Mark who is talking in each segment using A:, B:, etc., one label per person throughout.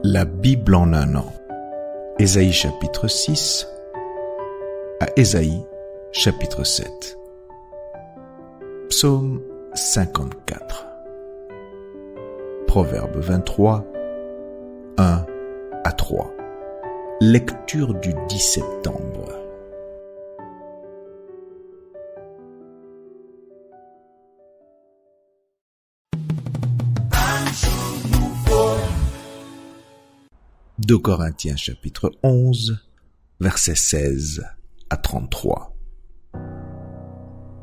A: La Bible en un an. Ésaïe chapitre 6 à Ésaïe chapitre 7. Psaume 54. Proverbe 23, 1 à 3. Lecture du 10 septembre. De Corinthiens chapitre 11, versets 16 à 33.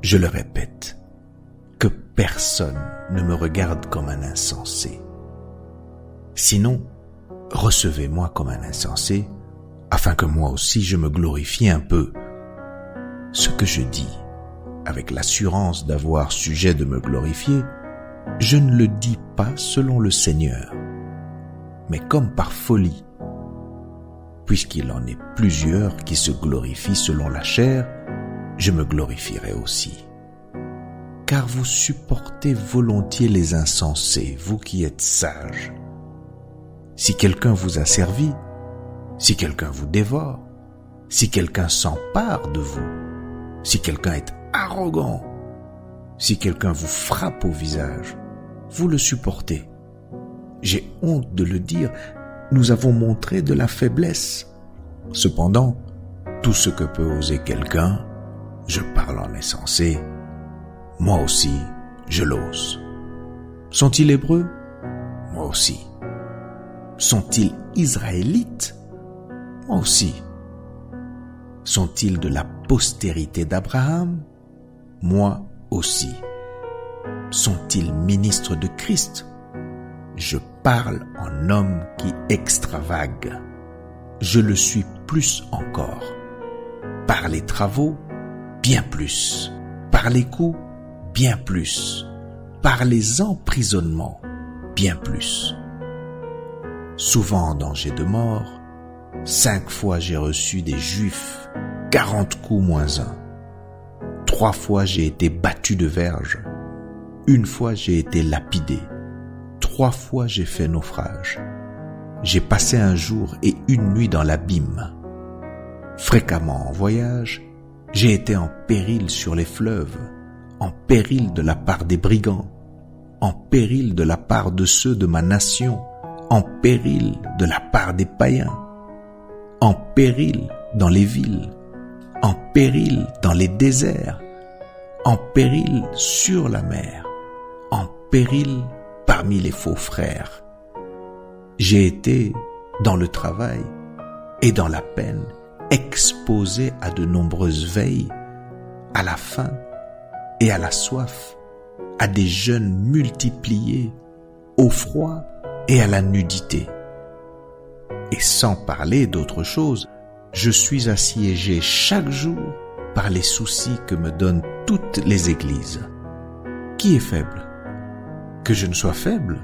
A: Je le répète, que personne ne me regarde comme un insensé. Sinon, recevez-moi comme un insensé, afin que moi aussi je me glorifie un peu. Ce que je dis, avec l'assurance d'avoir sujet de me glorifier, je ne le dis pas selon le Seigneur, mais comme par folie, puisqu'il en est plusieurs qui se glorifient selon la chair, je me glorifierai aussi. Car vous supportez volontiers les insensés, vous qui êtes sages. Si quelqu'un vous a servi, si quelqu'un vous dévore, si quelqu'un s'empare de vous, si quelqu'un est arrogant, si quelqu'un vous frappe au visage, vous le supportez. J'ai honte de le dire, nous avons montré de la faiblesse. Cependant, tout ce que peut oser quelqu'un, je parle en insensé, moi aussi, je l'ose. Sont-ils hébreux? Moi aussi. Sont-ils israélites? Moi aussi. Sont-ils de la postérité d'Abraham? Moi aussi. Sont-ils ministres de Christ? Je parle en homme qui extravague. Je le suis plus encore. Par les travaux, bien plus. Par les coups, bien plus. Par les emprisonnements, bien plus. Souvent en danger de mort, 5 fois j'ai reçu des Juifs, 40 coups moins 1. 3 fois j'ai été battu de verge. 1 fois j'ai été lapidé. 3 fois j'ai fait naufrage. J'ai passé un jour et une nuit dans l'abîme. Fréquemment en voyage, j'ai été en péril sur les fleuves, en péril de la part des brigands, en péril de la part de ceux de ma nation, en péril de la part des païens, en péril dans les villes, en péril dans les déserts, en péril sur la mer, en péril parmi les faux frères. J'ai été, dans le travail et dans la peine, exposé à de nombreuses veilles, à la faim et à la soif, à des jeûnes multipliés, au froid et à la nudité. Et sans parler d'autre chose, je suis assiégé chaque jour par les soucis que me donnent toutes les églises. Qui est faible? Que je ne sois faible?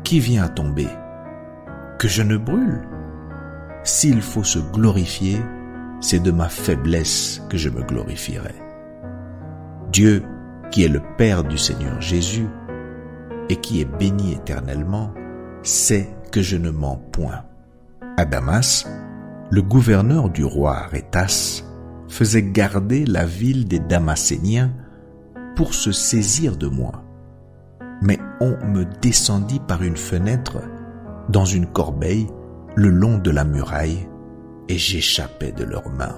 A: Qui vient à tomber? Que je ne brûle? S'il faut se glorifier, c'est de ma faiblesse que je me glorifierai. Dieu, qui est le Père du Seigneur Jésus, et qui est béni éternellement, sait que je ne mens point. À Damas, le gouverneur du roi Arétas faisait garder la ville des Damaséniens pour se saisir de moi. Mais on me descendit par une fenêtre, dans une corbeille, le long de la muraille, et j'échappais de leurs mains.